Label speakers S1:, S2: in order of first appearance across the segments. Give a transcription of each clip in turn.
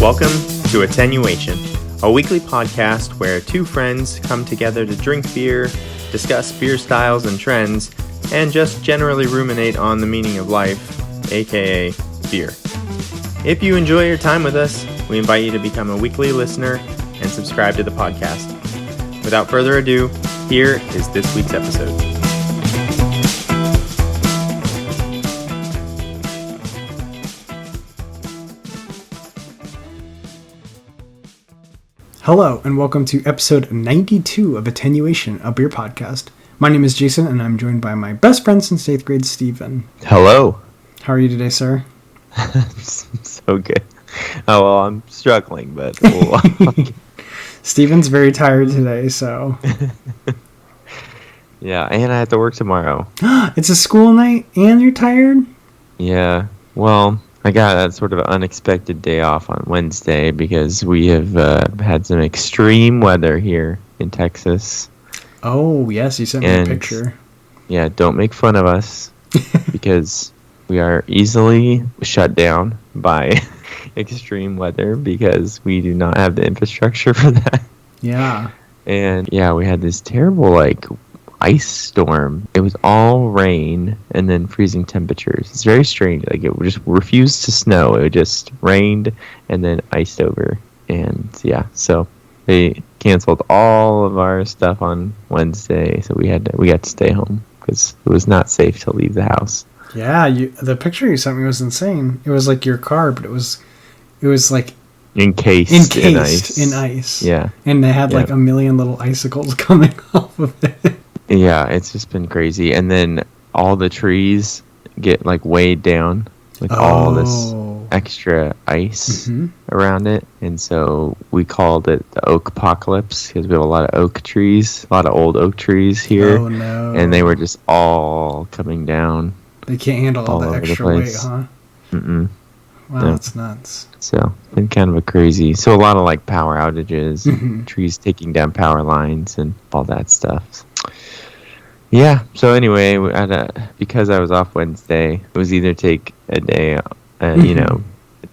S1: Welcome to Attenuation, a weekly podcast where two friends come together to drink beer, discuss beer styles and trends, and just generally ruminate on the meaning of life, aka beer. If you enjoy your time with us, we invite you to become a weekly listener and subscribe to the podcast. Without further ado, here is this week's episode.
S2: Hello, and welcome to episode 92 of Attenuation, a beer podcast. My name is Jason, and I'm joined by my best friend since 8th grade, Steven.
S1: Hello.
S2: How are you today, sir?
S1: So good. Oh, well, I'm struggling, but...
S2: Steven's very tired today, so...
S1: Yeah, and I have to work tomorrow.
S2: It's a school night, and you're tired?
S1: Yeah, well... I got a sort of unexpected day off on Wednesday because we have had some extreme weather here in Texas.
S2: Oh, yes, you sent me a picture.
S1: Yeah, don't make fun of us because we are easily shut down by extreme weather because we do not have the infrastructure for that.
S2: Yeah.
S1: And yeah, we had this terrible, ice storm. It was all rain and then freezing temperatures. It's very strange. It just refused to snow. It just rained and then iced over. And yeah, so they canceled all of our stuff on Wednesday, so we got to stay home because it was not safe to leave the house.
S2: Yeah, the picture you sent me was insane. It was like your car, but it was like
S1: encased in ice. Yeah.
S2: And they had a million little icicles coming off of it.
S1: Yeah, it's just been crazy. And then all the trees get weighed down with all this extra ice around it. And so we called it the oak apocalypse because we have a lot of oak trees, a lot of old oak trees here.
S2: Oh, no.
S1: And they were just all coming down.
S2: They can't handle all the extra weight, huh?
S1: Mm-mm.
S2: Wow, no. That's nuts.
S1: So, been kind of a crazy... So a lot of power outages, trees taking down power lines and all that stuff. Yeah, so anyway, because I was off Wednesday, it was either take a day, a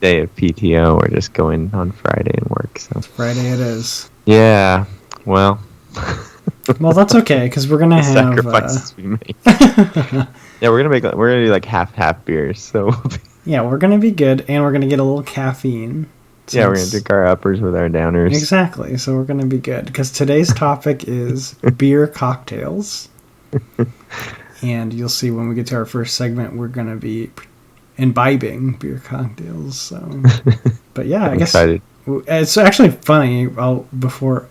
S1: day of PTO or just go in on Friday and work. So
S2: Friday it is.
S1: Yeah, well...
S2: Well, that's okay, because we're going to have...
S1: sacrifices we make. Yeah, we're going to do half beers, so...
S2: Yeah, we're going to be good, and we're going to get a little caffeine.
S1: Yeah, we're going to drink our uppers with our downers.
S2: Exactly, so we're going to be good. Because today's topic is beer cocktails. And you'll see when we get to our first segment, we're going to be imbibing beer cocktails. So, but yeah, I guess
S1: excited.
S2: It's actually funny. Before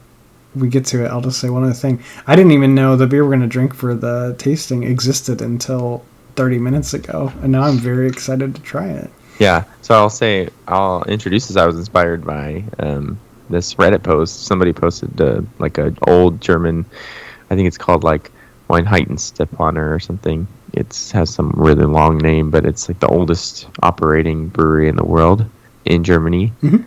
S2: we get to it, I'll just say one other thing. I didn't even know the beer we're going to drink for the tasting existed until 30 minutes ago, and now I'm very excited to try it.
S1: Yeah, so I'll introduce this. I was inspired by this Reddit post. Somebody posted an old German, I think it's called Weinheitenstepaner or something. It has some really long name, but it's the oldest operating brewery in the world in Germany. Mm-hmm.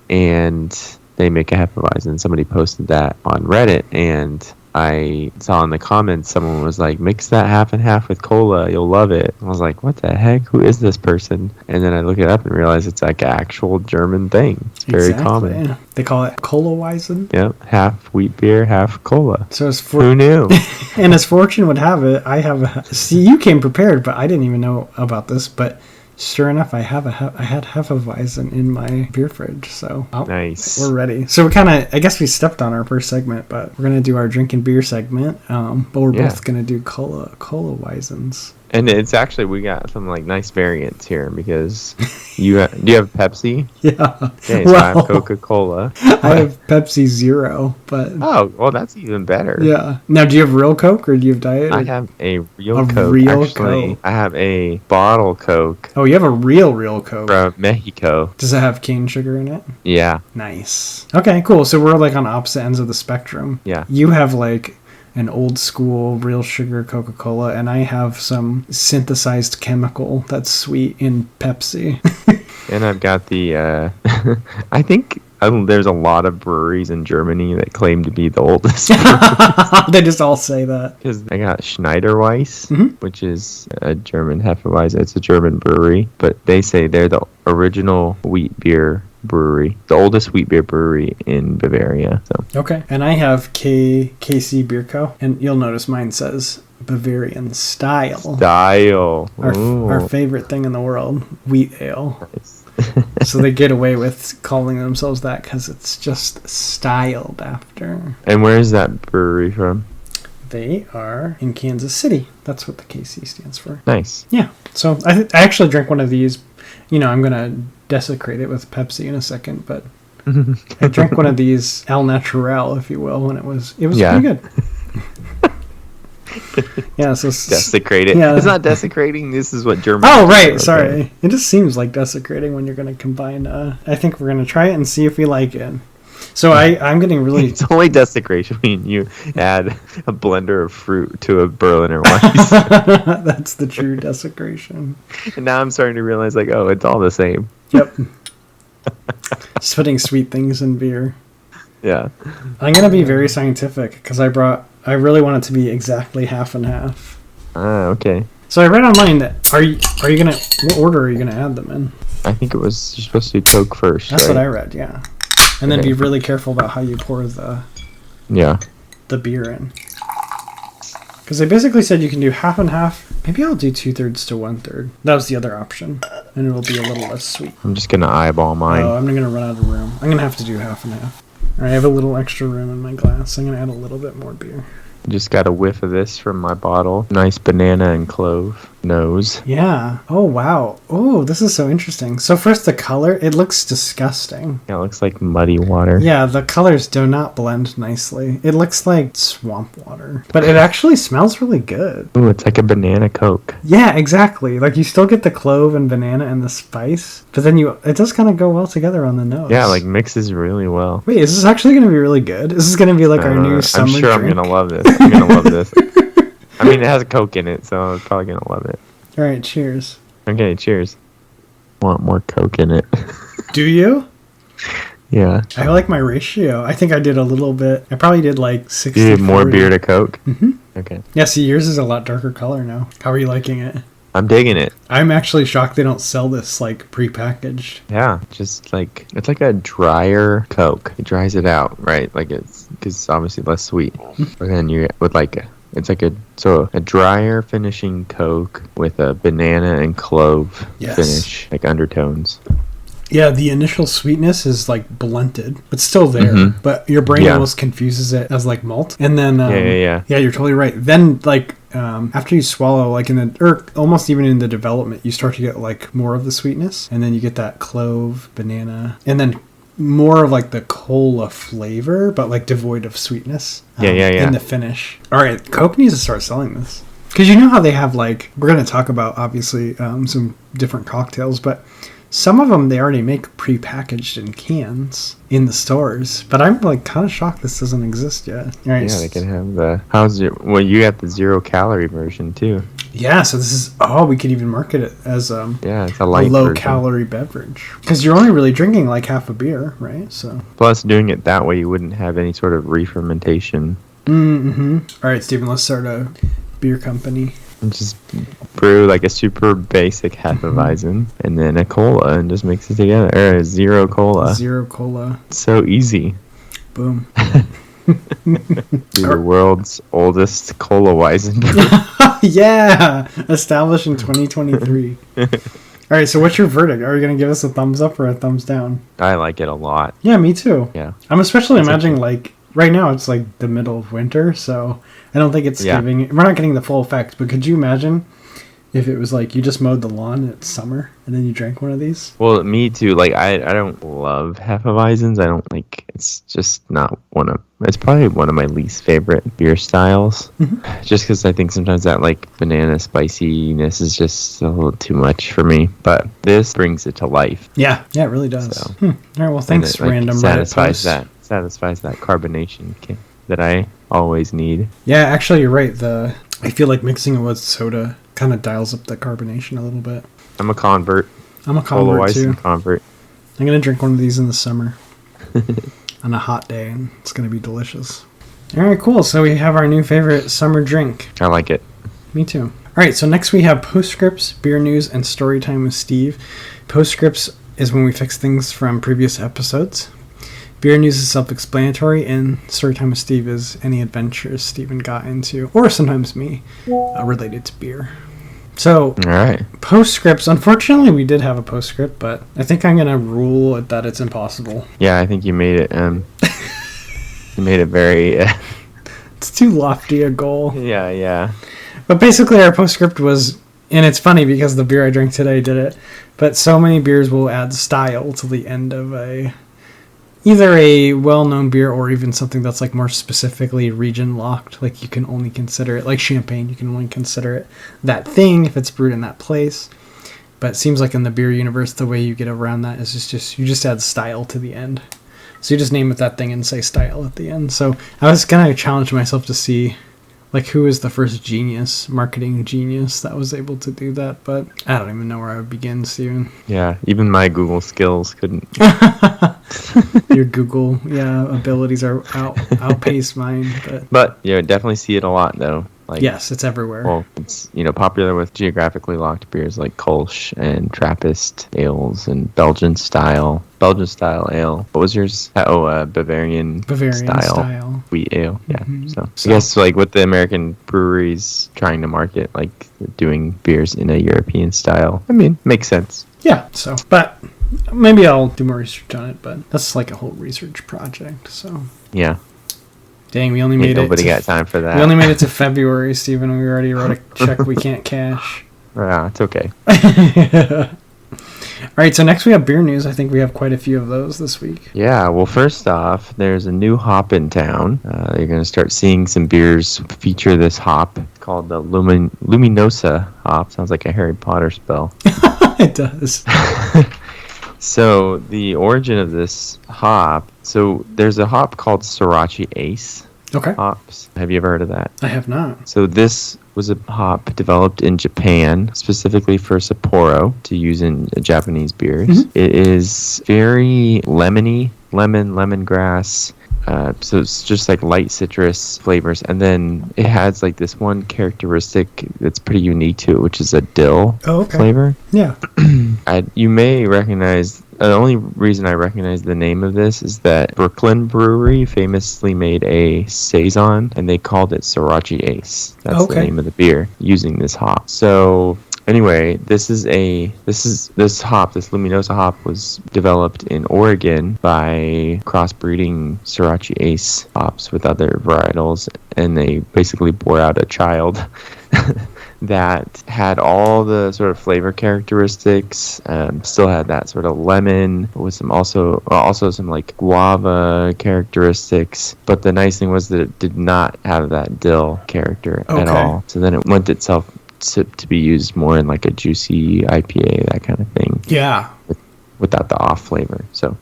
S1: And they make a Hefeweizen. Somebody posted that on Reddit, and I saw in the comments someone was like, mix that half and half with cola, you'll love it. I was like, what the heck? Who is this person? And then I look it up and realize it's an actual German thing. It's very common. Yeah.
S2: They call it ColaWeizen.
S1: Yep, half wheat beer, half cola.
S2: So
S1: who knew?
S2: And as fortune would have it, see, you came prepared, but I didn't even know about this, but sure enough, I had Hefeweizen in my beer fridge, so
S1: nice.
S2: We're ready. So I guess we stepped on our first segment, but we're gonna do our drinking beer segment. But we're both gonna do ColaWeizens.
S1: And it's actually, we got some nice variants here because do you have Pepsi?
S2: Yeah.
S1: Okay, so I have Coca-Cola.
S2: I have Pepsi Zero, but...
S1: Oh, well, that's even better.
S2: Yeah. Now, do you have real Coke or do you have Diet?
S1: I have a real Coke. Coke. I have a bottle Coke.
S2: Oh, you have a real Coke.
S1: From Mexico.
S2: Does it have cane sugar in it?
S1: Yeah.
S2: Nice. Okay, cool. So we're on opposite ends of the spectrum.
S1: Yeah.
S2: You have an old school real sugar Coca-Cola, and I have some synthesized chemical that's sweet in Pepsi.
S1: And I've got the I think there's a lot of breweries in Germany that claim to be the oldest.
S2: They just all say that.
S1: Because I got Schneider Weisse, which is a German Hefeweizen. It's a German brewery, but they say they're the original wheat beer brewery, the oldest wheat beer brewery in Bavaria. So
S2: Okay. And I have KC Beer Co. And you'll notice mine says Bavarian style. Our favorite thing in the world, wheat ale.
S1: Nice.
S2: So they get away with calling themselves that because it's just styled after.
S1: And where is that brewery from?
S2: They are in Kansas City. That's what the KC stands for.
S1: Nice.
S2: Yeah. So I actually drank one of these. I'm going to desecrate it with Pepsi in a second, but I drank one of these Al Natural, if you will, when it was pretty good. Yeah, so
S1: desecrate it.
S2: Yeah.
S1: It's not desecrating. This is what German.
S2: Oh, right. Okay. Sorry. It just seems like desecrating when you're going to combine. I think we're going to try it and see if we like it. So I'm getting really.
S1: It's only desecration when you add a blender of fruit to a Berliner Weiss.
S2: That's the true desecration.
S1: And now I'm starting to realize, like, oh, it's all the same.
S2: Yep. Just putting sweet things in beer.
S1: Yeah.
S2: I'm going to be very scientific because I really want it to be exactly half and half.
S1: Ah, okay.
S2: So I read online that are you gonna, what order are you gonna add them in?
S1: I think you're supposed to do Coke first.
S2: That's
S1: right?
S2: what I read, yeah. And then be really careful about how you pour the beer in. Because they basically said you can do half and half. Maybe I'll do 2/3 to 1/3. That was the other option, and it'll be a little less sweet.
S1: I'm just gonna eyeball mine.
S2: Oh, I'm gonna run out of room. I'm gonna have to do half and half. All right, I have a little extra room in my glass. I'm gonna add a little bit more beer.
S1: Just got a whiff of this from my bottle. Nice banana and clove nose.
S2: Yeah. Oh, wow. Oh, this is so interesting. So first, the color, it looks disgusting.
S1: Yeah, it looks like muddy water.
S2: Yeah, the colors do not blend nicely. It looks like swamp water. But it actually smells really good.
S1: Ooh, it's like a banana Coke.
S2: Yeah, exactly. Like, you still get the clove and banana and the spice, but then it does kind of go well together on the nose.
S1: Yeah, like mixes really well.
S2: Wait, is this actually going to be really good? Is this going to be like our new summer
S1: I'm sure
S2: drink?
S1: I'm going to love this. I'm going to love this. I mean, it has a Coke in it, so I'm probably going to love it.
S2: All right, cheers.
S1: Okay, cheers. Want more Coke in it.
S2: Do you?
S1: Yeah.
S2: I like my ratio. I think I did a little bit. I probably did like 60.
S1: You did more beer to Coke?
S2: Mm-hmm.
S1: Okay.
S2: Yeah, see, yours is a lot darker color now. How are you liking it?
S1: I'm digging it.
S2: I'm actually shocked they don't sell this like prepackaged.
S1: Yeah, just like it's like a drier Coke. It dries it out, right? Like it's because obviously less sweet. But then you with like it's like a drier finishing Coke with a banana and clove finish, like undertones.
S2: Yeah, the initial sweetness is like blunted. It's still there, but your brain almost confuses it as like malt. And then yeah, you're totally right. Then like after you swallow, like almost even in the development, you start to get like more of the sweetness, and then you get that clove, banana, and then more of like the cola flavor, but like devoid of sweetness. In the finish. All right, Coke needs to start selling this because you know how they have like we're going to talk about obviously some different cocktails, but some of them they already make prepackaged in cans in the stores, but I'm like kind of shocked this doesn't exist yet. All right,
S1: yeah, they can have you got the 0-calorie version too.
S2: Yeah, so this is we could even market it as
S1: it's a low
S2: calorie beverage because you're only really drinking like half a beer, right? So
S1: plus doing it that way you wouldn't have any sort of re-fermentation.
S2: All right, Stephen, let's start a beer company.
S1: And just brew like a super basic Hefeweizen and then a cola and just mix it together. Or zero cola.
S2: Zero cola.
S1: So easy.
S2: Boom.
S1: Be the world's oldest ColaWeizen.
S2: Yeah! Established in 2023. All right, so what's your verdict? Are you going to give us a thumbs up or a thumbs down?
S1: I like it a lot.
S2: Yeah, me too.
S1: Yeah.
S2: I'm especially imagining like right now it's like the middle of winter, so I don't think it's we're not getting the full effect, but could you imagine if it was like you just mowed the lawn and it's summer and then you drank one of these? Well,
S1: me too. Like I don't love Hefeweizens. I don't like it's just not it's probably one of my least favorite beer styles. Just because I think sometimes that like banana spiciness is just a little too much for me. But this brings it to life.
S2: Yeah, it really does. So, All right, well thanks,
S1: it, like,
S2: random
S1: satisfies that carbonation that I always need.
S2: Yeah, actually you're right. I feel like mixing it with soda kind of dials up the carbonation a little bit.
S1: I'm a convert.
S2: I'm a convert too.
S1: Convert.
S2: I'm gonna drink one of these in the summer on a hot day, and it's gonna be delicious. All right, cool. So we have our new favorite summer drink.
S1: I like it.
S2: Me too. All right, so next we have Postscripts, Beer News, and Storytime with Steve. Postscripts is when we fix things from previous episodes. Beer news is self-explanatory, and Storytime with Steve is any adventures Steven got into, or sometimes me, related to beer. So,
S1: All right.
S2: Postscripts. Unfortunately, we did have a postscript, but I think I'm going to rule it that it's impossible.
S1: Yeah, I think you made it. You made it very.
S2: It's too lofty a goal.
S1: Yeah.
S2: But basically, our postscript was, and it's funny because the beer I drank today did it, but so many beers will add style to the end of either a well-known beer or even something that's like more specifically region-locked. Like you can only consider it, like champagne, you can only consider it that thing if it's brewed in that place. But it seems like in the beer universe, the way you get around that is just you just add style to the end. So you just name it that thing and say style at the end. So I was going to challenge myself to see like who is the first marketing genius that was able to do that, but I don't even know where I would begin, Steven.
S1: Yeah, even my Google skills couldn't.
S2: Your Google abilities are outpace mine,
S1: but yeah, definitely see it a lot though. Like,
S2: yes, it's everywhere.
S1: Well, it's popular with geographically locked beers like Kolsch and Trappist ales and Belgian style ale. What was yours? Bavarian style wheat ale. Yeah.
S2: Mm-hmm.
S1: So I guess like with the American breweries trying to market like doing beers in a European style, I mean, makes sense.
S2: Yeah. So, but maybe I'll do more research on it. But that's like a whole research project. So
S1: yeah.
S2: Dang, we only made it.
S1: Nobody got time for that.
S2: We only made it to February, Stephen. We already wrote a check we can't cash.
S1: Yeah, it's okay.
S2: All right, so next we have beer news. I think we have quite a few of those this week.
S1: Yeah, well, first off, there's a new hop in town. You're going to start seeing some beers feature this hop. It's called the Luminosa hop. Sounds like a Harry Potter spell.
S2: It does.
S1: So the origin of this hop, so there's a hop called Sriracha Ace hops. Have you ever heard of that?
S2: I have not.
S1: So this was a hop developed in Japan, specifically for Sapporo, to use in Japanese beers. Mm-hmm. It is very lemony, lemongrass. So it's just like light citrus flavors, and then it has like this one characteristic that's pretty unique to it, which is a dill flavor.
S2: Yeah.
S1: You may recognize. The only reason I recognize the name of this is that Brooklyn Brewery famously made a saison, and they called it Sriracha Ace. That's the name of the beer using this hop. So anyway, this hop, this Luminosa hop, was developed in Oregon by crossbreeding Sriracha Ace hops with other varietals, and they basically bore out a child that had all the sort of flavor characteristics, still had that sort of lemon with some also some like guava characteristics, but the nice thing was that it did not have that dill character at all. So then it lent itself to be used more in like a juicy IPA, that kind of thing.
S2: Yeah.
S1: Without the off flavor. So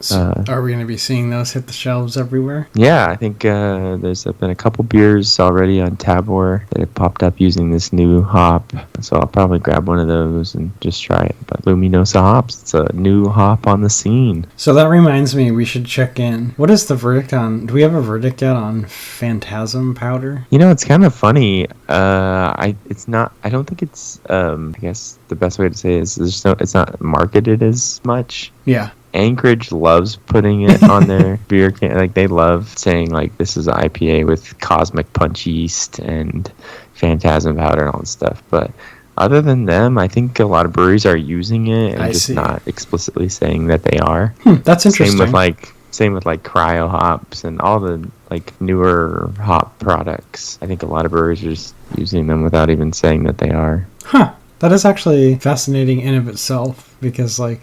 S2: are we going to be seeing those hit the shelves everywhere?
S1: Yeah, I think there's been a couple beers already on Tabor that have popped up using this new hop. So I'll probably grab one of those and just try it. But Luminosa hops, it's a new hop on the scene.
S2: So that reminds me, we should check in. What is the verdict on? Do we have a verdict yet on Phantasm powder?
S1: It's kind of funny. I don't think it's. I guess the best way to say it is it's not marketed as much.
S2: Yeah.
S1: Anchorage loves putting it on their beer can. Like they love saying like this is an IPA with Cosmic Punch yeast and Phantasm powder and all this stuff. But other than them, I think a lot of breweries are using it and not explicitly saying that they are.
S2: That's interesting.
S1: Same with cryo hops and all the like newer hop products. I think a lot of breweries are just using them without even saying that they are.
S2: Huh. That is actually fascinating in of itself, because like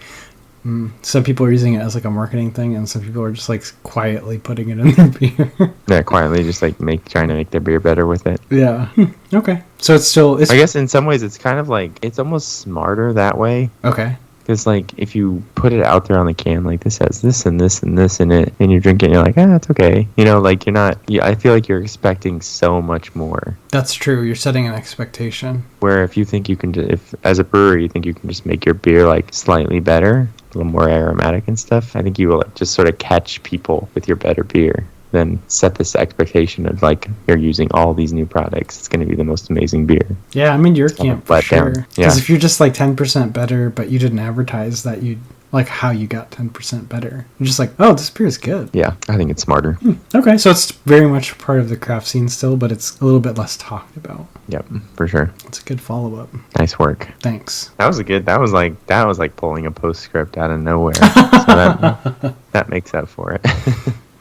S2: some people are using it as like a marketing thing, and some people are just like quietly putting it in their beer.
S1: Yeah, quietly just like trying to make their beer better with it.
S2: Yeah. Okay. So it's
S1: I guess in some ways it's kind of like it's almost smarter that way.
S2: Okay.
S1: Because like if you put it out there on the can, like this has this and this and this in it, and you drink it, and you're like, it's okay. Like you're not. I feel like you're expecting so much more.
S2: That's true. You're setting an expectation.
S1: Where if you think you can, if as a brewery you think you can just make your beer like slightly better, a little more aromatic and stuff, I think you will just sort of catch people with your better beer. Then set this expectation of like you're using all these new products. It's going to be the most amazing beer.
S2: Yeah, I mean your camp for sure.
S1: Yeah.
S2: Because if you're just like 10% better, but you didn't advertise that you like how you got 10% better. You're just like, oh, this beer is good.
S1: Yeah, I think it's smarter.
S2: Okay, so it's very much part of the craft scene still, but it's a little bit less talked about.
S1: Yep, for sure.
S2: It's a good follow-up.
S1: Nice work.
S2: Thanks.
S1: That was like pulling a postscript out of nowhere. So that makes up for it.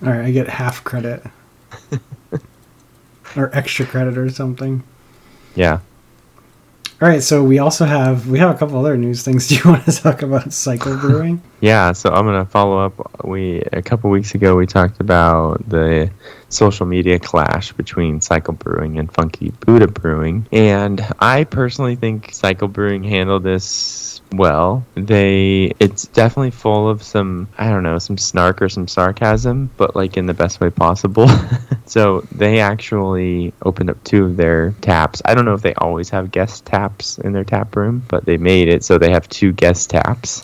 S2: All right, I get half credit. Or extra credit or something.
S1: Yeah.
S2: All right, so we have a couple other news things. Do you want to talk about cycle brewing?
S1: Yeah, so I'm gonna follow up. A couple weeks ago we talked about the social media clash between Cycle Brewing and Funky Buddha Brewing, and I personally think Cycle Brewing handled this well. It's definitely full of some snark or some sarcasm, but like in the best way possible. So they actually opened up 2 of their taps. I don't know if they always have guest taps in their tap room, but they made it so they have 2 guest taps.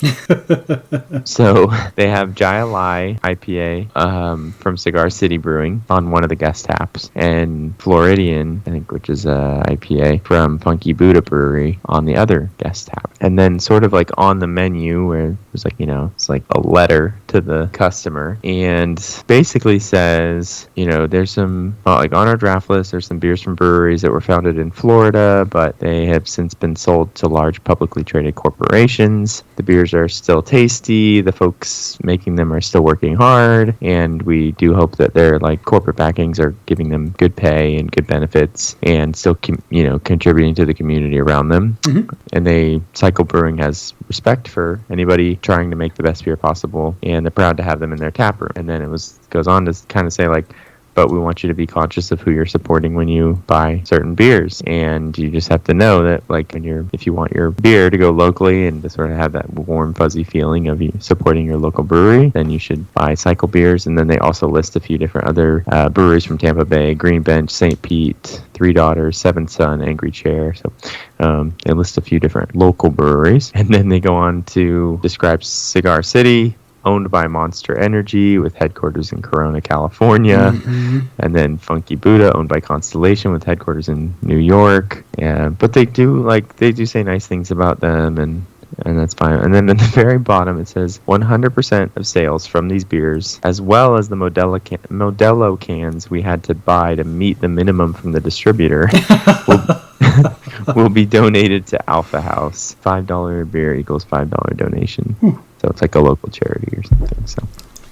S1: So they have Jaya Lai IPA from Cigar City Brewing on one of the guest taps, and Floridian, I think, which is a IPA from Funky Buddha Brewery on the other guest tap. And then sort of like on the menu where there's like, it's like a letter to the customer, and basically says, there's some, like on our draft list, there's some beers from breweries that were founded in Florida, but they have since been sold to large publicly traded corporations. The beers are still tasty. The folks making them are still working hard, and we do hope that their like corporate backings are giving them good pay and good benefits, and still contributing to the community around them. Mm-hmm. And Cycle Brewing has respect for anybody trying to make the best beer possible, and they're proud to have them in their tap room. And then it goes on to kind of say like, but we want you to be conscious of who you're supporting when you buy certain beers, and you just have to know that like if you want your beer to go locally and to sort of have that warm fuzzy feeling of you supporting your local brewery, then you should buy Cycle beers. And then they also list a few different other breweries from Tampa Bay: Green Bench, St. Pete, Three Daughters, Seven Sun, Angry Chair. So they list a few different local breweries, and then they go on to describe Cigar City, owned by Monster Energy with headquarters in Corona, California. Mm-hmm. And then Funky Buddha, owned by Constellation with headquarters in New York. Yeah, but they do say nice things about them, and that's fine. And then at the very bottom it says 100% of sales from these beers, as well as the Modelo cans we had to buy to meet the minimum from the distributor, will be donated to Alpha House. $5 a beer equals $5 donation. So it's like a local charity or something. So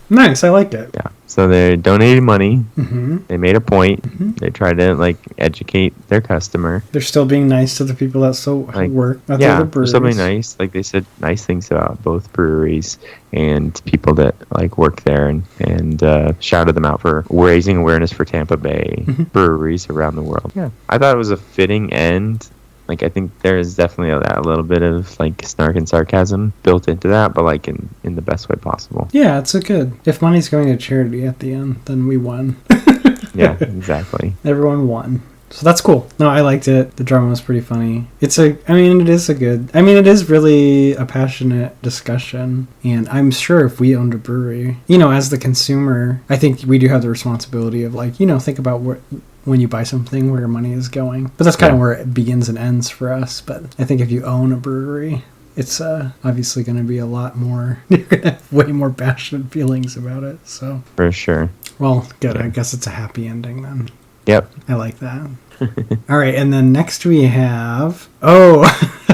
S2: nice, I like it.
S1: Yeah. So they donated money.
S2: Mm-hmm.
S1: They made a point. Mm-hmm. They tried to like educate their customer.
S2: They're still being nice to the people that work at the breweries. They're still being
S1: nice. Like they said nice things about both breweries and people that like work there, and shouted them out for raising awareness for Tampa Bay breweries around the world. Yeah, I thought it was a fitting end. Like, I think there is definitely a little bit of, like, snark and sarcasm built into that, but, like, in the best way possible.
S2: Yeah, it's good. If money's going to charity at the end, then we won.
S1: Yeah, exactly.
S2: Everyone won. So that's cool. No, I liked it. The drama was pretty funny. It is really a passionate discussion. And I'm sure if we owned a brewery, as the consumer, I think we do have the responsibility of, like, think about when you buy something, where your money is going. But that's kind of where it begins and ends for us. But I think if you own a brewery, it's obviously going to be a lot more, you're going to have way more passionate feelings about it. So
S1: for sure.
S2: Well, good. Yeah. I guess it's a happy ending then.
S1: Yep.
S2: I like that. All right, and then next we have...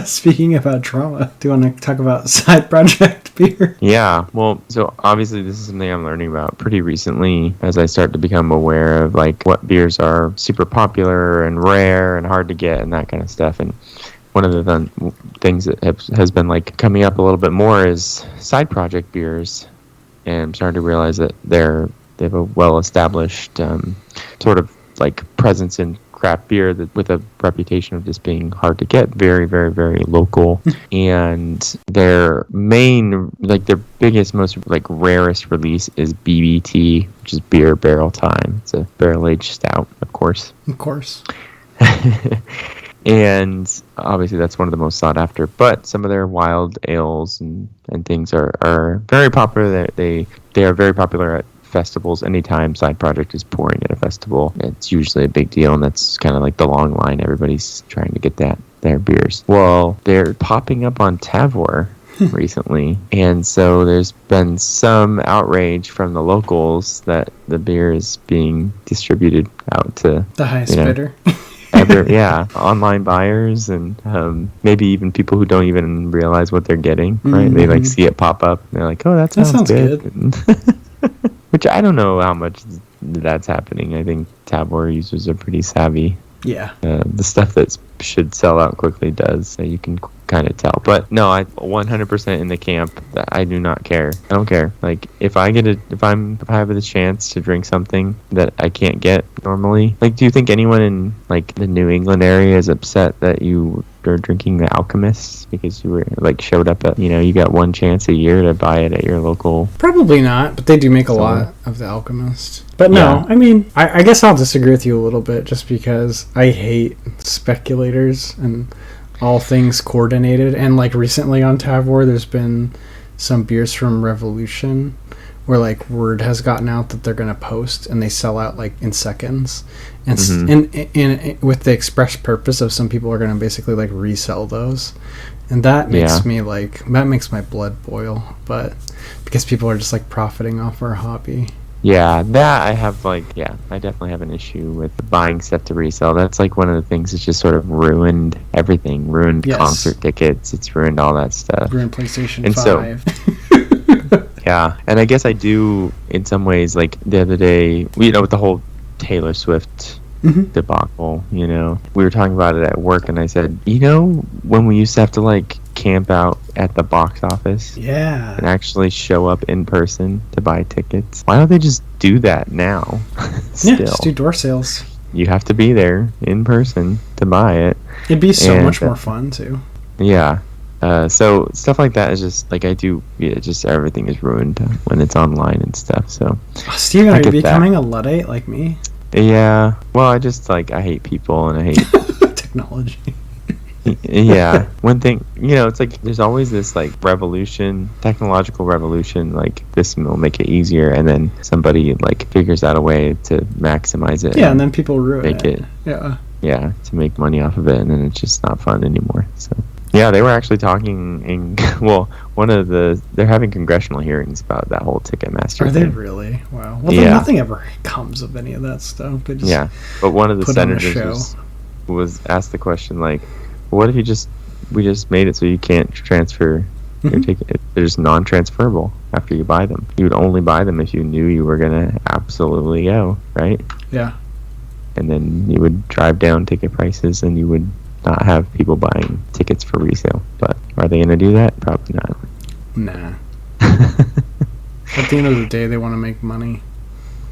S2: speaking about drama, do you want to talk about side project beer?
S1: Yeah, well, so obviously this is something I'm learning about pretty recently as I start to become aware of like what beers are super popular and rare and hard to get and that kind of stuff. And one of the things that has been like coming up a little bit more is side project beers, and I'm starting to realize that they have a well-established sort of like presence in craft beer with a reputation of just being hard to get, very, very, very local. And their biggest, most like rarest release is BBT, which is Beer Barrel Time. It's a barrel-aged stout, of course.
S2: Of course.
S1: And obviously that's one of the most sought after. But some of their wild ales and things are very popular. They are very popular at festivals. Anytime side project is pouring at a festival, it's usually a big deal, and that's kind of like the long line. Everybody's trying to get their beers. Well, they're popping up on Tavour recently, and so there's been some outrage from the locals that the beer is being distributed out to
S2: The highest bidder.
S1: online buyers, and maybe even people who don't even realize what they're getting, right? They like see it pop up, and they're like, oh, that sounds good. Which I don't know how much that's happening. I think Tabor users are pretty savvy.
S2: Yeah.
S1: The stuff that should sell out quickly does, so you can kind of tell. But no, I 100% in the camp that I do not care. I don't care. Like if I have the chance to drink something that I can't get normally, like do you think anyone in like the New England area is upset that you are drinking the Alchemist because you were like showed up at, you got one chance a year to buy it at your local?
S2: Probably not, but they do make a lot of the Alchemist. But no, I mean, I guess I'll disagree with you a little bit just because I hate speculators and all things coordinated. And like recently on Tabor, there's been some beers from Revolution where like word has gotten out that they're going to post and they sell out like in seconds. And, and with the express purpose of some people are going to basically like resell those. And that makes me like, that makes my blood boil. But because people are just like profiting off our hobby.
S1: Yeah, that I have I definitely have an issue with buying stuff to resell. That's like one of the things that's just sort of ruined everything. Ruined concert tickets. It's ruined all that stuff.
S2: Ruined PlayStation 5.
S1: So, yeah, and I guess I do in some ways. Like the other day, with the whole Taylor Swift debacle, we were talking about it at work, and I said, when we used to have to like camp out at the box office and actually show up in person to buy tickets, why don't they just do that now?
S2: Yeah, just do door sales.
S1: You have to be there in person to buy it.
S2: It'd be so much more fun too.
S1: Yeah. So stuff like that is just like just everything is ruined when it's online and stuff. So
S2: Steven, are you becoming a Luddite like me?
S1: Yeah. Well, I just I hate people and I hate
S2: technology.
S1: Yeah. One thing, it's like there's always this like technological revolution, like this will make it easier, and then somebody like figures out a way to maximize it.
S2: Yeah, and then people ruin
S1: it.
S2: Yeah.
S1: Yeah, to make money off of it, and then it's just not fun anymore. So yeah, they were actually talking they're having congressional hearings about that whole Ticketmaster
S2: thing. Are they really? Wow. Well, then nothing ever comes of any of that stuff. They just
S1: but one of the senators was asked the question like, what if we just made it so you can't transfer your ticket? They're just non-transferable after you buy them. You would only buy them if you knew you were going to absolutely go, right?
S2: Yeah.
S1: And then you would drive down ticket prices and you would not have people buying tickets for resale. But are they going to do that? Probably not.
S2: Nah. At the end of the day, they want to make money.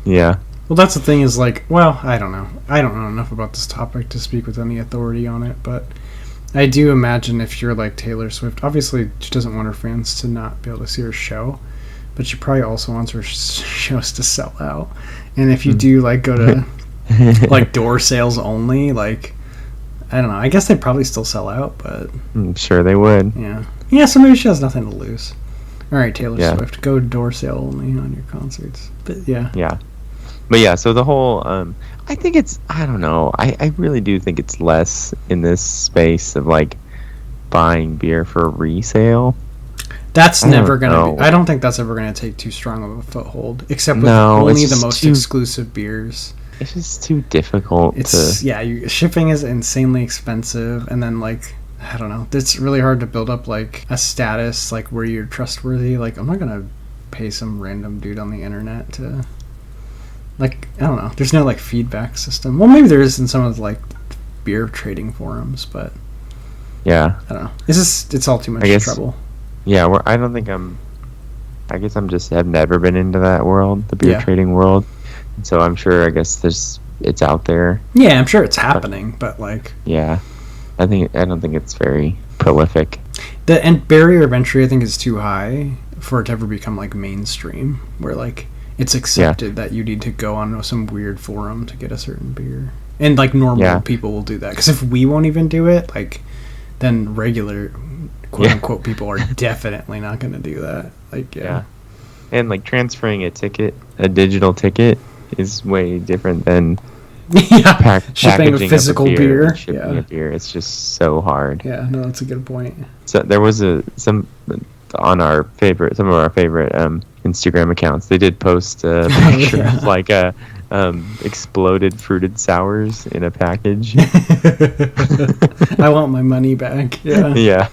S1: Yeah.
S2: Well, that's the thing is like, well, I don't know. I don't know enough about this topic to speak with any authority on it, but I do imagine if you're like Taylor Swift, obviously she doesn't want her fans to not be able to see her show, but she probably also wants her shows to sell out. And if you do like go to like door sales only, like I don't know, I guess they'd probably still sell out, but
S1: I'm sure they would.
S2: Yeah, so maybe she has nothing to lose. All right, Taylor Swift, go door sale only on your concerts. But
S1: But yeah, so the whole, I think it's, I don't know, I really do think it's less in this space of like buying beer for resale.
S2: That's never going to be, I don't think that's ever going to take too strong of a foothold, except with only the most exclusive beers.
S1: It's just too difficult.
S2: Shipping is insanely expensive, and then like, I don't know, it's really hard to build up like a status like where you're trustworthy. Like, I'm not going to pay some random dude on the internet to... Like, I don't know. There's no, like, feedback system. Well, maybe there is in some of the, like, beer trading forums, but...
S1: Yeah.
S2: I don't know. It's all too much trouble.
S1: Yeah, I don't think I guess I've never been into that world, the beer trading world. And so I'm sure, I guess it's out there.
S2: Yeah, I'm sure it's happening, but like...
S1: Yeah. I don't think it's very prolific.
S2: The barrier of entry, I think, is too high for it to ever become, like, mainstream, where, like... It's accepted that you need to go on some weird forum to get a certain beer. And, like, normal people will do that. Because if we won't even do it, like, then regular, quote-unquote, people are definitely not going to do that. Like,
S1: And, like, transferring a digital ticket, is way different than
S2: Yeah, shipping a
S1: packaging
S2: physical
S1: of a
S2: beer.
S1: and shipping a beer. It's just so hard.
S2: Yeah, no, that's a good point.
S1: So there was some on some of our favorite Instagram accounts. They did post a picture of like a exploded fruited sours in a package.
S2: I want my money back. Yeah.
S1: Yeah.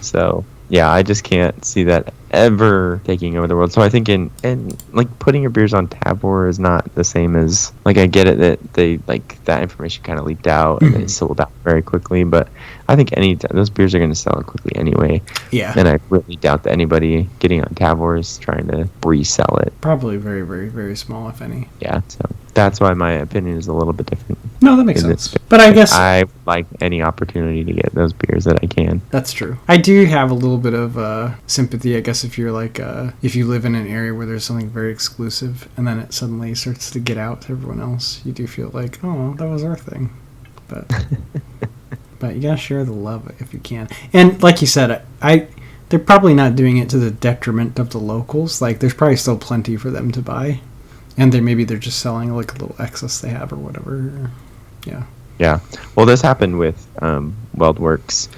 S1: So yeah, I just can't see that ever taking over the world. So I think and like putting your beers on Tabor is not the same as, like, I get it that they like that information kind of leaked out and they sold out very quickly, but I think those beers are going to sell out quickly anyway.
S2: Yeah.
S1: And I really doubt that anybody getting on Tabor is trying to resell it.
S2: Probably very, very, very small, if any.
S1: Yeah. So that's why my opinion is a little bit different.
S2: No, that makes sense. But I guess
S1: I like any opportunity to get those beers that I can.
S2: That's true. I do have a little bit of sympathy, I guess, if you're like, if you live in an area where there's something very exclusive and then it suddenly starts to get out to everyone else, you do feel like, oh, that was our thing. But but you gotta share the love if you can. And like you said, they're probably not doing it to the detriment of the locals. Like, there's probably still plenty for them to buy. And maybe they're just selling like a little excess they have or whatever. Yeah.
S1: Yeah. Well, this happened with WeldWorks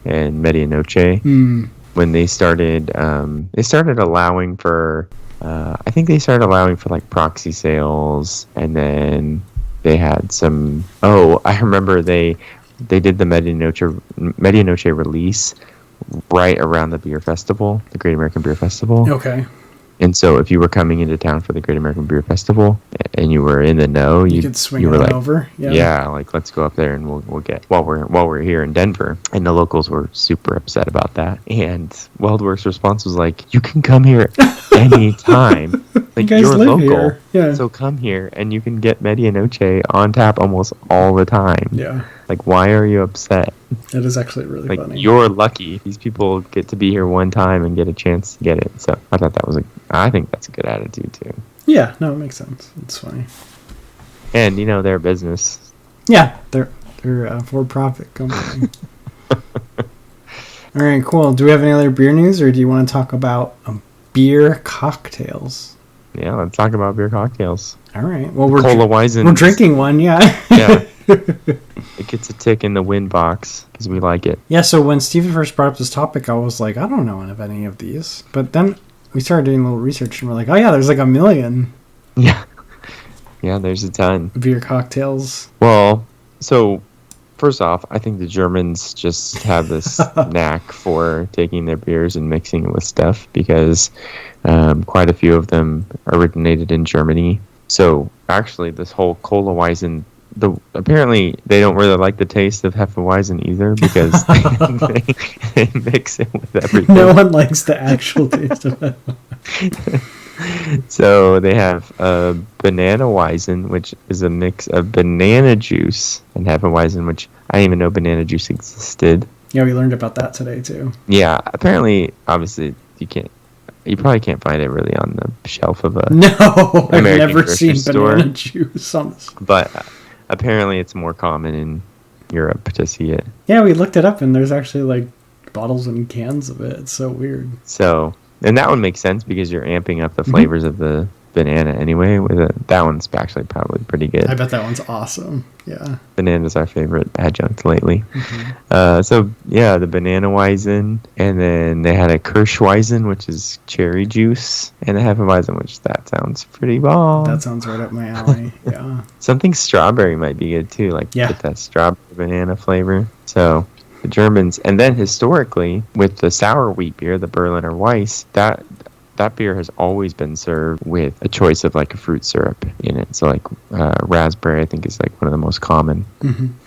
S1: and Medianoche when they started allowing for I think they started allowing for like proxy sales, and then they had some. Oh, I remember they did the Medianoche release right around the beer festival, the Great American Beer Festival.
S2: Okay.
S1: And so if you were coming into town for the Great American Beer Festival and you were in the know,
S2: you could swing
S1: on
S2: like, over.
S1: Yeah, like, let's go up there and we'll get while we're here in Denver. And the locals were super upset about that. And WeldWorks' response was like, you can come here any time. Like,
S2: you guys
S1: you're
S2: live
S1: local.
S2: Here. Yeah.
S1: So come here and you can get Medianoche on tap almost all the time.
S2: Yeah.
S1: Like, why are you upset?
S2: That is actually really funny.
S1: You're lucky. These people get to be here one time and get a chance to get it. So I thought I think that's a good attitude too.
S2: Yeah, no, it makes sense. It's funny.
S1: And they're a business.
S2: Yeah, they're a for-profit company. All right, cool. Do we have any other beer news, or do you want to talk about beer cocktails?
S1: Yeah, let's talk about beer cocktails.
S2: All right. Well, we're
S1: ColaWeizen.
S2: We're drinking one, yeah.
S1: Yeah. It gets a tick in the win box because we like it.
S2: Yeah, so when Steven first brought up this topic, I was like, I don't know of any of these. But then we started doing a little research, and we're like, oh yeah, there's like 1 million.
S1: Yeah. Yeah, there's a ton.
S2: Beer cocktails.
S1: Well, so first off, I think the Germans just have this knack for taking their beers and mixing it with stuff, because quite a few of them originated in Germany. So actually, this whole ColaWeizen, apparently they don't really like the taste of Hefeweizen either, because they mix it with everything.
S2: No one likes the actual taste of Hefeweizen.
S1: So they have Banana-Weizen, which is a mix of banana juice, and Hefeweizen, which I didn't even know banana juice existed.
S2: Yeah, we learned about that today too.
S1: Yeah, apparently, obviously, you probably can't find it really on the shelf of a
S2: no. I've never seen
S1: store.
S2: Banana juice on this.
S1: But apparently, it's more common in Europe to see it.
S2: Yeah, we looked it up, and there's actually like bottles and cans of it. It's so weird.
S1: So, and that one makes sense because you're amping up the flavors of the banana anyway. That one's actually probably pretty good.
S2: I bet that one's awesome. Yeah.
S1: Banana's our favorite adjunct lately. So yeah, the Banana-Weizen, and then they had a Kirschweizen, which is cherry juice, and a Hefeweizen, which that sounds pretty bomb.
S2: That sounds right up my alley. Yeah.
S1: Something strawberry might be good too, like with that strawberry banana flavor. So the Germans, and then historically with the sour wheat beer, the Berliner Weiss, that beer has always been served with a choice of like a fruit syrup in it. So like raspberry, I think, is like one of the most common.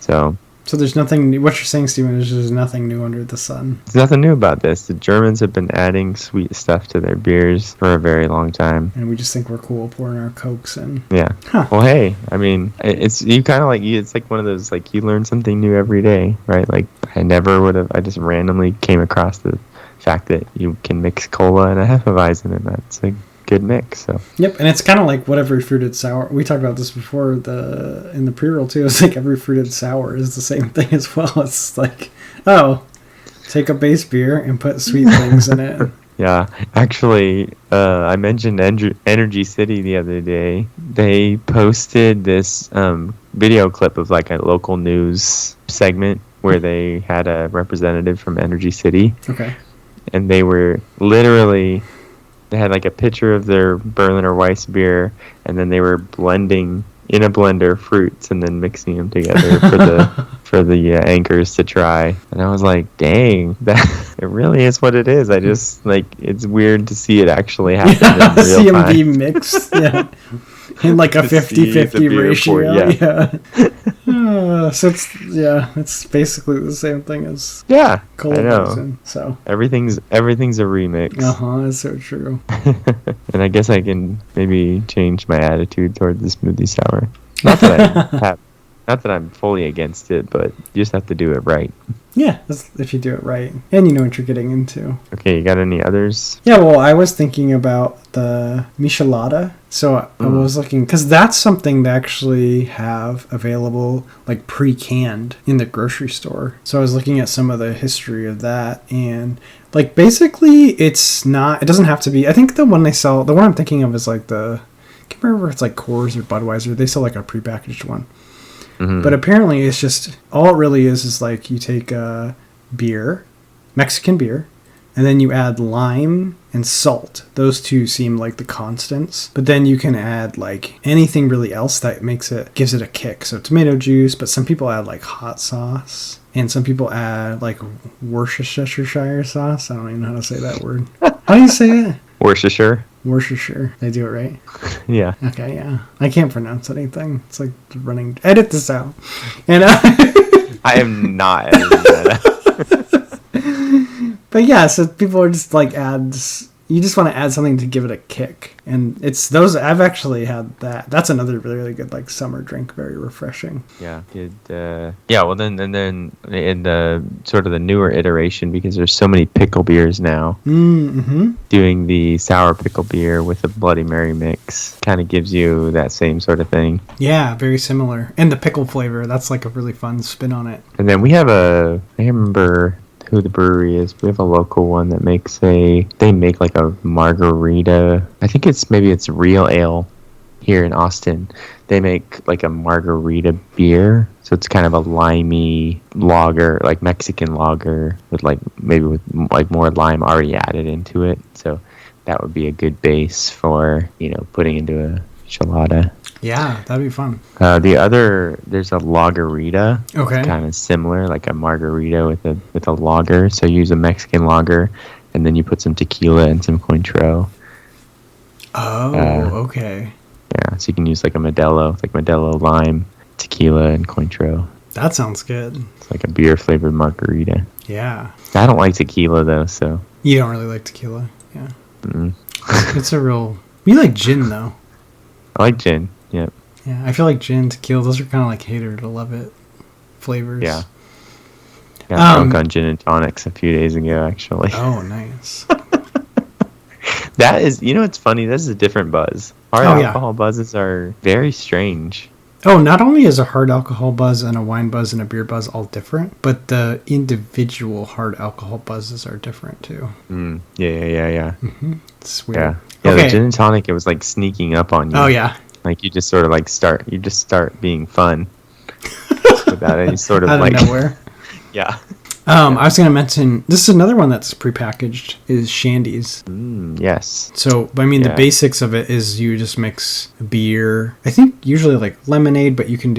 S1: So there's nothing new. What you're saying, Steven, is there's nothing new under the sun. There's nothing new about this. The Germans have been adding sweet stuff to their beers for a very long time. And we just think we're cool pouring our Cokes in. Yeah. Huh. Well, hey, I mean, it's like one of those, like, you learn something new every day, right? Like, I just randomly came across the fact that you can mix cola and a Hefeweizen, and that's a good mix. So yep, and it's kind of like what every fruited sour, we talked about this before in the pre-roll too, it's like every fruited sour is the same thing as well. It's like, oh, take a base beer and put sweet things in it. Yeah, actually, I mentioned Energy City the other day. They posted this video clip of like a local news segment where they had a representative from Energy City.
S2: Okay.
S1: And they were literally, they had like a picture of their Berliner Weiss beer, and then they were blending in a blender fruits and then mixing them together for the anchors to try. And I was like, dang, that it really is what it is. I just like, it's weird to see it actually happen in real
S2: see them
S1: time.
S2: be mixed, yeah, in like a 50-50 ratio. Yeah. So it's basically the same thing as ColaWeizen. So
S1: everything's a remix.
S2: That's so true.
S1: And I guess I can maybe change my attitude toward the smoothie sour. Not that I'm fully against it, but you just have to do it right.
S2: Yeah, if you do it right. And you know what you're getting into.
S1: Okay, you got any others?
S2: Yeah, well, I was thinking about the Michelada. So I was looking, because that's something they actually have available, like pre-canned in the grocery store. So I was looking at some of the history of that, and like basically it doesn't have to be, I think the one I'm thinking of is like I can't remember if it's like Coors or Budweiser. They sell like a prepackaged one. Mm-hmm. But apparently it's just, all it really is like you take beer, Mexican beer, and then you add lime and salt. Those two seem like the constants. But then you can add like anything really else that gives it a kick. So tomato juice, but some people add like hot sauce. And some people add like Worcestershire sauce. I don't even know how to say that word. How do you say it?
S1: Worcestershire.
S2: They do it right?
S1: Yeah.
S2: Okay, yeah. I can't pronounce anything. It's like edit this out. And
S1: I am not editing that out.
S2: But yeah, so people are just like you just want to add something to give it a kick. And it's those, I've actually had that. That's another really, really good like summer drink, very refreshing.
S1: Yeah. Well then in the sort of the newer iteration, because there's so many pickle beers now, doing the sour pickle beer with a Bloody Mary mix kind of gives you that same sort of thing. Yeah,
S2: very similar. And the pickle flavor, that's like a really fun spin on it.
S1: And then we have I remember who the brewery is. We have a local one that they make like a margarita. I think it's Real Ale here in Austin. They make like a margarita beer. So it's kind of a limey lager, like Mexican lager with like more lime already added into it. So that would be a good base for, putting into a chelada.
S2: Yeah, that'd be fun.
S1: There's a lagerita.
S2: Okay.
S1: It's kind of similar, like a margarita with a lager. So you use a Mexican lager, and then you put some tequila and some Cointreau.
S2: Oh, okay.
S1: Yeah, so you can use like a Modelo lime, tequila, and Cointreau.
S2: That sounds good.
S1: It's like a beer flavored margarita.
S2: Yeah.
S1: I don't like tequila though, so.
S2: You don't really like tequila, yeah.
S1: Mm-mm.
S2: It's a real. We like gin though.
S1: I like gin. Yep.
S2: Yeah, I feel like gin, tequila, those are kind of like hater to love it flavors.
S1: Yeah. Got drunk on gin and tonics a few days ago, actually.
S2: Oh, nice.
S1: That is, it's funny. This is a different buzz. Hard alcohol buzzes are very strange.
S2: Oh, not only is a hard alcohol buzz and a wine buzz and a beer buzz all different, but the individual hard alcohol buzzes are different too.
S1: Yeah.
S2: Mm-hmm. It's weird.
S1: Yeah. Yeah, okay. The gin and tonic, it was like sneaking up on you.
S2: Oh, yeah.
S1: Like you just sort of like start being fun without any sort of
S2: out
S1: like
S2: of nowhere.
S1: Yeah.
S2: I was going to mention, this is another one that's prepackaged, is Shandy's.
S1: Yes.
S2: So, the basics of it is you just mix beer. I think usually like lemonade, but you can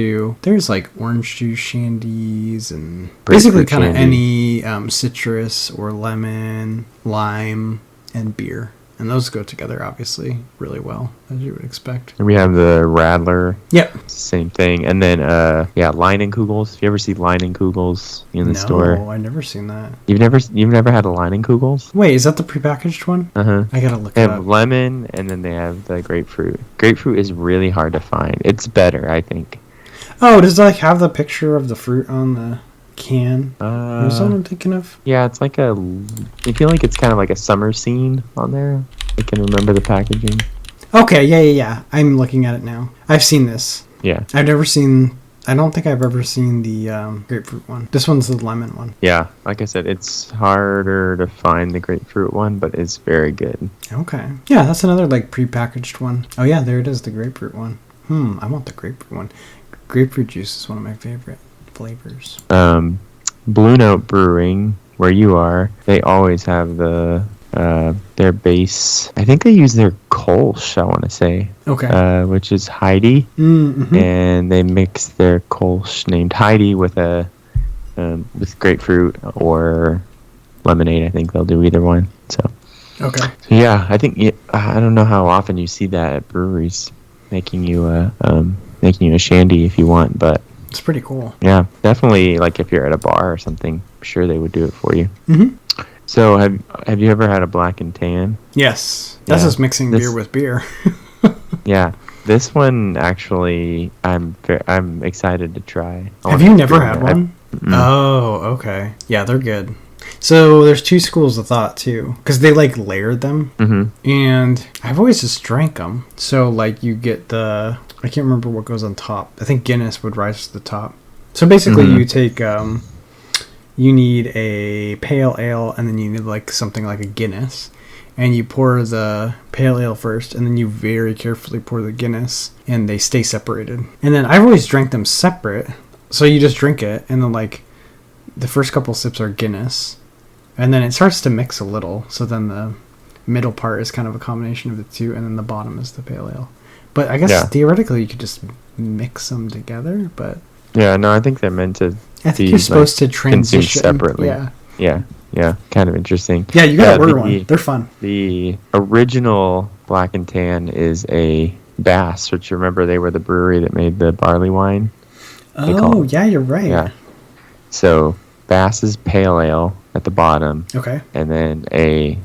S2: there's like orange juice Shandy's and basically kind of any citrus or lemon, lime, and beer. And those go together, obviously, really well, as you would expect.
S1: And we have the Radler.
S2: Yep.
S1: Same thing. And then, Leinenkugels. If you ever see Leinenkugels in the store?
S2: No, I've never seen that.
S1: You've never had a Leinenkugels?
S2: Wait, is that the prepackaged one?
S1: Uh-huh.
S2: I gotta look it up.
S1: They have lemon, and then they have the grapefruit. Grapefruit is really hard to find. It's better, I think.
S2: Oh, does it have the picture of the fruit on the can? Is that what I'm thinking of?
S1: Yeah, it's like I feel like it's kind of like a summer scene on there. I can remember the packaging.
S2: Okay, yeah. I'm looking at it now. I've seen this.
S1: Yeah.
S2: I've never seen I don't think I've ever seen the grapefruit one. This one's the lemon one.
S1: Yeah, like I said, it's harder to find the grapefruit one, but it's very good.
S2: Okay. Yeah, that's another like prepackaged one. Oh yeah, there it is, the grapefruit one. I want the grapefruit one. Grapefruit juice is one of my favorite flavors.
S1: Blue Note Brewing, where you are, they always have their base. I think they use their Kolsch, I want to say.
S2: Okay.
S1: Which is Heidi, and they mix their Kolsch named Heidi with with grapefruit or lemonade. I think they'll do either one. So.
S2: Okay.
S1: So yeah, I think I don't know how often you see that at breweries, making you a shandy if you want, but
S2: it's pretty cool.
S1: Yeah, definitely. Like if you're at a bar or something, I'm sure they would do it for you. So have you ever had a black and tan?
S2: Yes, that's just mixing beer with beer.
S1: Yeah, this one actually, I'm excited to try.
S2: Have you never had one? Oh, okay. Yeah, they're good. So there's two schools of thought too, because they like layered them, and I've always just drank them. So like you get I can't remember what goes on top. I think Guinness would rise to the top. So basically, you take you need a pale ale, and then you need like something like a Guinness, and you pour the pale ale first, and then you very carefully pour the Guinness, and they stay separated. And then I've always drank them separate, so you just drink it, and then like the first couple sips are Guinness, and then it starts to mix a little. So then the middle part is kind of a combination of the two, and then the bottom is the pale ale. But I guess theoretically you could just mix them together, but
S1: yeah, no, I think they're meant to.
S2: I think you're supposed to transition
S1: separately. Yeah, kind of interesting.
S2: Yeah, you gotta order one. They're fun.
S1: The original Black and Tan is a Bass, which you remember they were the brewery that made the barley wine.
S2: Oh, yeah, you're right.
S1: Yeah. So Bass is pale ale at the bottom.
S2: Okay.
S1: And then a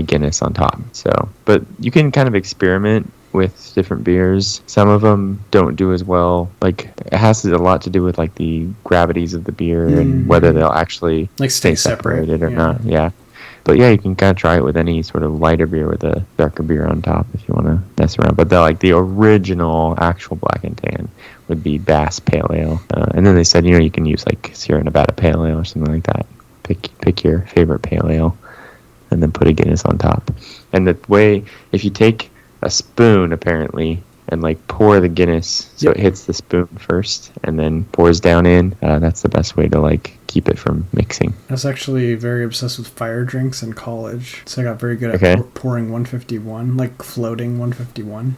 S1: Guinness on top. So, but you can kind of experiment with different beers. Some of them don't do as well. Like it has a lot to do with like the gravities of the beer and whether they'll actually
S2: like stay separated
S1: or not. Yeah. But yeah, you can kind of try it with any sort of lighter beer with a darker beer on top if you want to mess around. But the original actual Black and Tan would be Bass Pale Ale. And then they said, you can use like Sierra Nevada Pale Ale or something like that. Pick your favorite pale ale and then put a Guinness on top. And the way, if you take a spoon apparently and like pour the Guinness so it hits the spoon first and then pours down in, that's the best way to like keep it from mixing.
S2: I was actually very obsessed with fire drinks in college, so I got very good at pouring 151, like floating 151.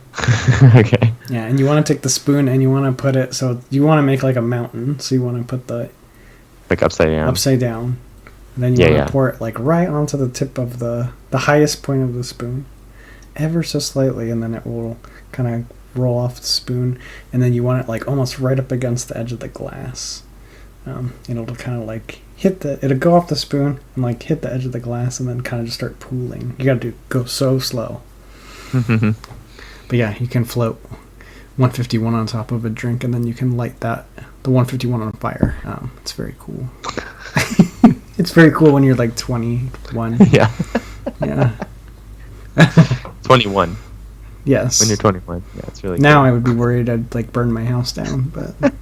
S1: Okay.
S2: Yeah, and you want to take the spoon and you want to put it, so you want to make like a mountain, so you want to put the
S1: like upside down, and then you want to pour it like right onto the tip of the highest point of the spoon, ever so slightly, and then it will kind of roll off the spoon, and then you want it like almost right up against the edge of the glass. It'll kind of like it'll go off the spoon and like hit the edge of the glass, and then kind of just start pooling. You gotta go so slow. But yeah, you can float 151 on top of a drink, and then you can light the 151 on fire. It's very cool. It's very cool when you're like 21. Yeah.
S2: Yeah.
S1: 21.
S2: Yes.
S1: When you're 21. Yeah, it's really
S2: now
S1: cool.
S2: I would be worried I'd like burn my house down, but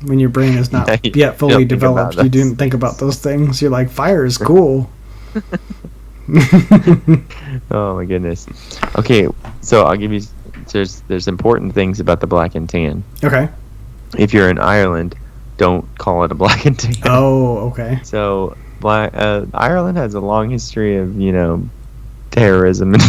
S2: when your brain is not yet fully developed, you didn't think about those things. You're like, fire is cool.
S1: Oh my goodness. Okay, so I'll give you there's important things about the Black and Tan.
S2: Okay.
S1: If you're in Ireland, don't call it a Black and Tan.
S2: Oh, okay.
S1: So Ireland has a long history of terrorism and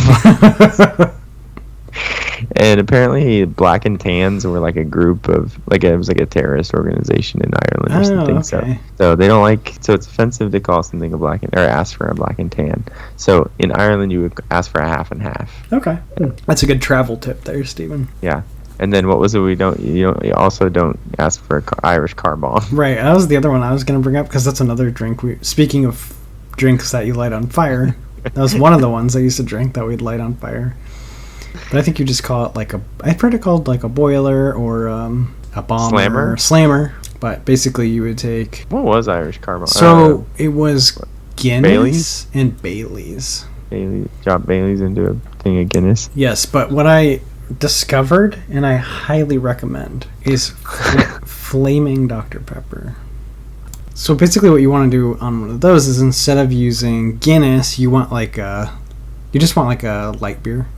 S1: and apparently Black and Tans were like a group of it was like a terrorist organization in Ireland or something.
S2: Okay.
S1: So they don't so it's offensive to call something or ask for a Black and Tan. So in Ireland you would ask for a half and half.
S2: Okay. That's a good travel tip there, Stephen.
S1: Yeah. And then what was it? You also don't ask for Irish car bomb.
S2: Right. That was the other one I was going to bring up, because that's another drink. Speaking of drinks that you light on fire, that was one of the ones I used to drink that we'd light on fire. But I think you just call it I've heard it called like a boiler or a bomber. Slammer. But basically you would take...
S1: What was Irish car bomb?
S2: So it was Guinness
S1: Bailey's?
S2: and Bailey's.
S1: Drop Bailey's into a thing of Guinness.
S2: Yes, but what I discovered, and I highly recommend, is flaming Dr. Pepper. So basically what you want to do on one of those is instead of using Guinness, you just want like a light beer,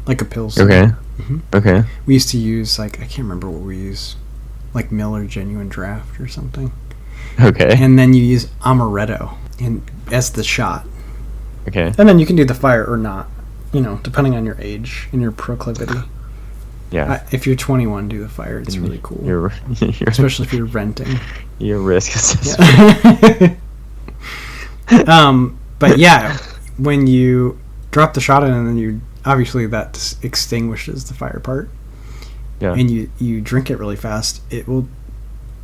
S2: like a Pilsner.
S1: Okay.
S2: Mm-hmm.
S1: Okay.
S2: We used to use I can't remember what we use, like Miller Genuine Draft or something.
S1: Okay.
S2: And then you use amaretto as the shot.
S1: Okay.
S2: And then you can do the fire or not, depending on your age and your proclivity.
S1: Yeah.
S2: If you're 21, do the fire. It's really cool.
S1: You're
S2: Especially if you're renting.
S1: Your risk assessment.
S2: Yeah. But yeah, when you drop the shot in, and then obviously that extinguishes the fire part.
S1: Yeah.
S2: And you drink it really fast, it will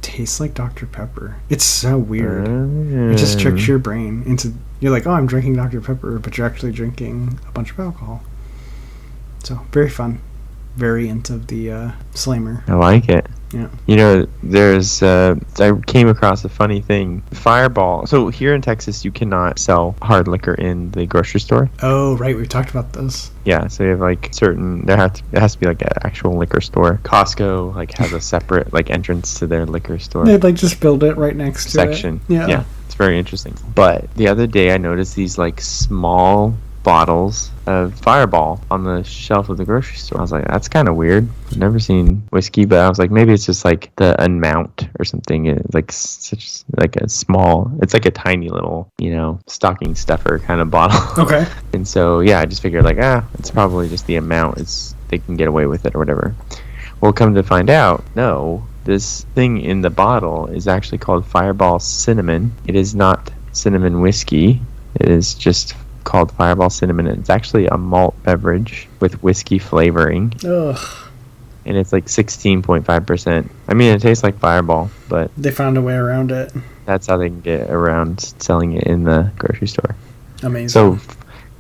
S2: taste like Dr. Pepper. It's so weird. It just tricks your brain into, you're like, oh, I'm drinking Dr. Pepper, but you're actually drinking a bunch of alcohol. So very fun variant of the Slammer.
S1: I like it.
S2: Yeah.
S1: There's I came across a funny thing. Fireball. So here in Texas, you cannot sell hard liquor in the grocery store.
S2: Oh, right. We've talked about this.
S1: Yeah. So you have like it has to be like an actual liquor store. Costco has a separate entrance to their liquor store.
S2: They'd just build it right next to
S1: section.
S2: it.
S1: Yeah. It's very interesting. But the other day I noticed these small bottles of Fireball on the shelf of the grocery store. I was like, that's kind of weird. I've never seen whiskey, but I was like, maybe it's just the amount or something. It's a small, it's like a tiny little, stocking stuffer kind of bottle.
S2: Okay.
S1: And so, yeah, I just figured it's probably just the amount. They can get away with it or whatever. Well, come to find out, no, this thing in the bottle is actually called Fireball Cinnamon. It is not cinnamon whiskey. It is just called Fireball Cinnamon, and it's actually a malt beverage with whiskey flavoring.
S2: Ugh.
S1: And it's 16.5%. I mean, it tastes like Fireball, but
S2: they found a way around it.
S1: That's how they can get around selling it in the grocery store.
S2: Amazing.
S1: So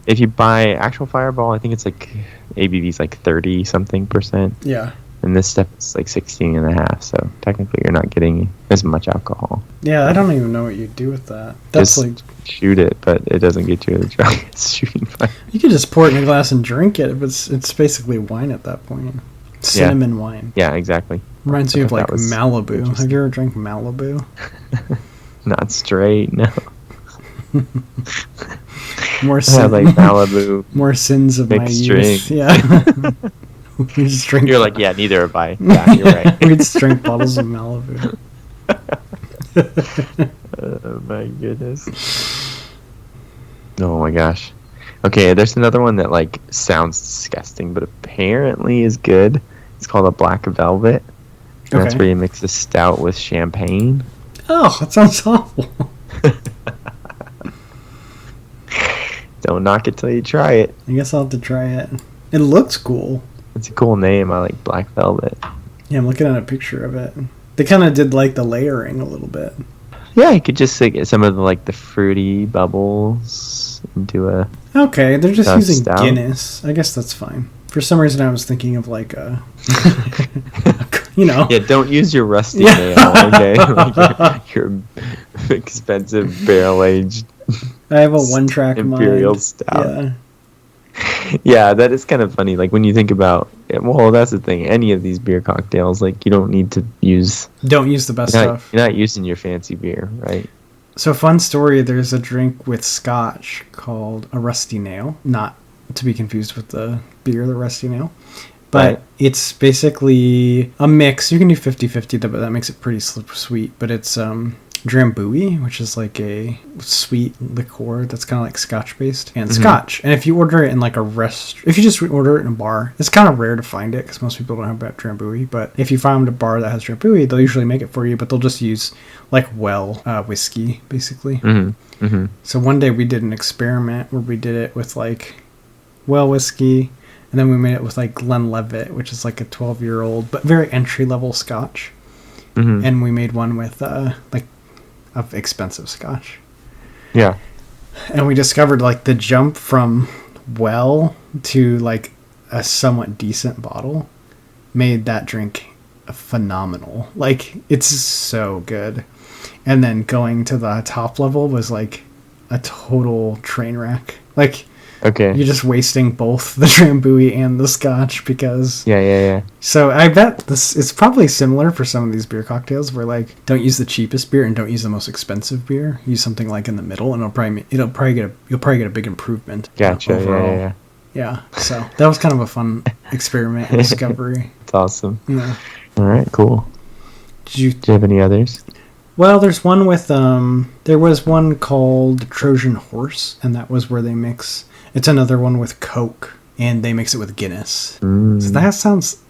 S1: if you buy actual Fireball, I think it's ABV's 30 something percent.
S2: Yeah.
S1: And this stuff is 16.5, so technically you're not getting as much alcohol.
S2: Yeah, I don't even know what you do with that. That's
S1: just shoot it, but it doesn't get you as drunk as shooting fire.
S2: You could just pour it in a glass and drink it, but it's basically wine at that point. Cinnamon wine.
S1: Yeah, exactly.
S2: Reminds me of Malibu. Have you ever drank Malibu?
S1: Not straight, no.
S2: More sins.
S1: Malibu.
S2: More sins of my youth.
S1: Drink.
S2: Yeah. We just drink.
S1: You're yeah, neither have I. Yeah, you're right.
S2: We just drink bottles of Malibu.
S1: Oh my goodness. Oh my gosh. Okay, there's another one that sounds disgusting, but apparently is good. It's called a Black Velvet. And that's where you mix a stout with champagne.
S2: Oh, that sounds awful.
S1: Don't knock it till you try it.
S2: I guess I'll have to try it. It looks cool.
S1: It's a cool name. I like Black Velvet.
S2: Yeah, I'm looking at a picture of it. They kind of did the layering a little bit.
S1: Yeah, you could just get some of the fruity bubbles into a.
S2: Okay, they're just using
S1: stout.
S2: Guinness. I guess that's fine. For some reason, I was thinking of a.
S1: Yeah, don't use your rusty nail, okay? your expensive barrel aged.
S2: I have a one-track
S1: Imperial
S2: mind.
S1: stout.
S2: Yeah.
S1: Yeah, that is kind of funny. When you think about it, well, that's the thing. Any of these beer cocktails, you don't need to use.
S2: Don't use the best stuff.
S1: You're not using your fancy beer, right?
S2: So, fun story. There's a drink with Scotch called a Rusty Nail, not to be confused with the beer, the Rusty Nail. But it's basically a mix. You can do 50-50, but that makes it pretty sweet. But it's Drambuie, which is a sweet liqueur that's kind of Scotch based, and Scotch. And if you order it in if you just order it in a bar, it's kind of rare to find it because most people don't have Drambuie. But if you find a bar that has Drambuie, they'll usually make it for you, but they'll just use whiskey basically.
S1: Mm-hmm. Mm-hmm.
S2: So one day we did an experiment where we did it with whiskey, and then we made it with Glenlivet, which is a 12-year-old but very entry level Scotch. Mm-hmm. And we made one with of expensive Scotch.
S1: Yeah.
S2: And we discovered the jump from well to a somewhat decent bottle made that drink phenomenal. It's so good. And then going to the top level was a total train wreck.
S1: Okay.
S2: You're just wasting both the Drambuie and the Scotch because...
S1: Yeah.
S2: So I bet it's probably similar for some of these beer cocktails where like don't use the cheapest beer and don't use the most expensive beer. Use something like in the middle, and you'll probably get a big improvement.
S1: Gotcha.
S2: Overall. Yeah. So that was kind of a fun experiment and discovery.
S1: It's awesome.
S2: Yeah.
S1: All right. Cool. Do you have any others?
S2: Well, there's one with there was one called Trojan Horse, and that was where they mix. It's another one with Coke, and they mix it with Guinness. So that sounds...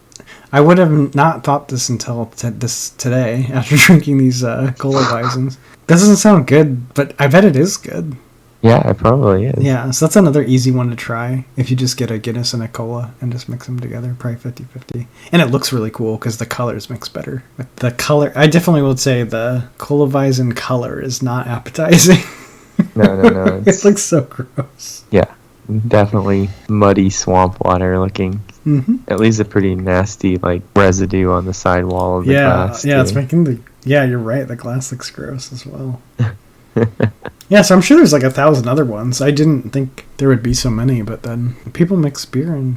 S2: I would have not thought this until today, after drinking these ColaWeizens. Doesn't sound good, but I bet it is good.
S1: Yeah, it probably is.
S2: Yeah, so that's another easy one to try. If you just get a Guinness and a Cola and just mix them together, probably 50-50. And it looks really cool because the colors mix better. With the color, I definitely would say the ColaWeizen color is not appetizing.
S1: No.
S2: It looks so gross.
S1: Yeah, definitely muddy swamp water looking.
S2: Mm-hmm.
S1: At least a pretty nasty like residue on the sidewall of the glass.
S2: Yeah, it's making the... Yeah, you're right. The glass looks gross as well. Yeah, so I'm sure there's like 1,000 other ones. I didn't think there would be so many, but then people mix beer and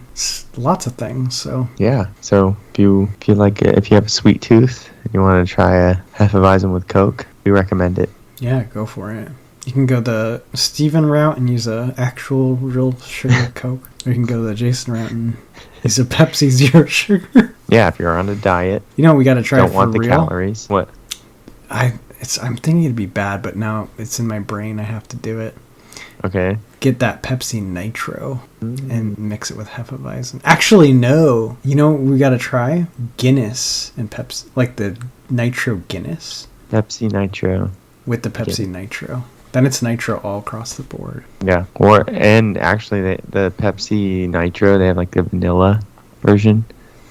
S2: lots of things. So
S1: yeah, so if you have a sweet tooth and you want to try a Hefeweizen with Coke, we recommend it.
S2: Yeah, go for it. You can go the Steven route and use a actual real sugar Coke, or you can go the Jason route and use a Pepsi Zero Sugar.
S1: Yeah, if you're on a diet,
S2: you know we got to try.
S1: Don't want the calories. What?
S2: I'm thinking it'd be bad, but now it's in my brain. I have to do it.
S1: Okay.
S2: Get that Pepsi Nitro and mix it with Hefeweizen. Actually, no. You know what we got to try? Guinness and Pepsi. Like the Nitro Guinness.
S1: Pepsi Nitro.
S2: With the Pepsi Nitro. Then it's Nitro all across the board.
S1: Yeah. And actually, the Pepsi Nitro, they have like the vanilla version.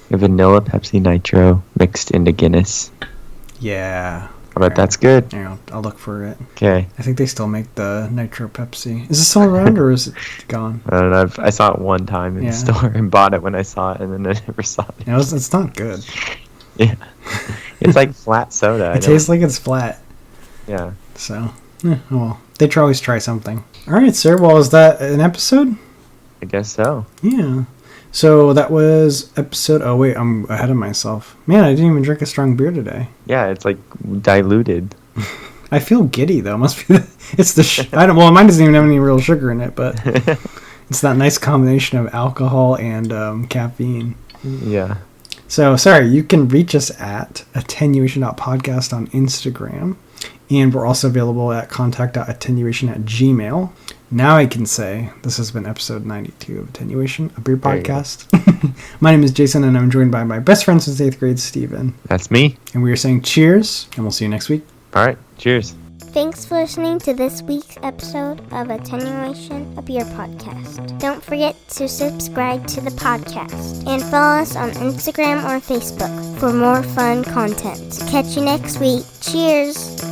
S1: The vanilla Pepsi Nitro mixed into Guinness.
S2: Yeah.
S1: I bet that's good.
S2: Yeah, I'll look for it.
S1: Okay.
S2: I think they still make the Nitro Pepsi. Is it still around or is it gone?
S1: I don't know. I saw it one time in the store and bought it when I saw it, and then I never saw it.
S2: Yeah, it's not good.
S1: Yeah. It's like flat soda.
S2: It tastes like it's flat.
S1: Yeah.
S2: So, well, they always try something. All right, sir. Well, is that an episode?
S1: I guess so.
S2: Yeah. So that was episode... Oh, wait, I'm ahead of myself. Man, I didn't even drink a strong beer today.
S1: Yeah, it's like diluted.
S2: I feel giddy, though. Must be... It's the... Well, mine doesn't even have any real sugar in it, but it's that nice combination of alcohol and caffeine.
S1: Yeah.
S2: So, sorry, you can reach us at attenuation.podcast on Instagram. And we're also available at contact.attenuation@gmail.com. Now I can say this has been episode 92 of Attenuation, a beer podcast. My name is Jason, and I'm joined by my best friend since 8th grade, Steven.
S1: That's me.
S2: And we are saying cheers, and we'll see you next week.
S1: All right. Cheers.
S3: Thanks for listening to this week's episode of Attenuation, a beer podcast. Don't forget to subscribe to the podcast and follow us on Instagram or Facebook for more fun content. Catch you next week. Cheers!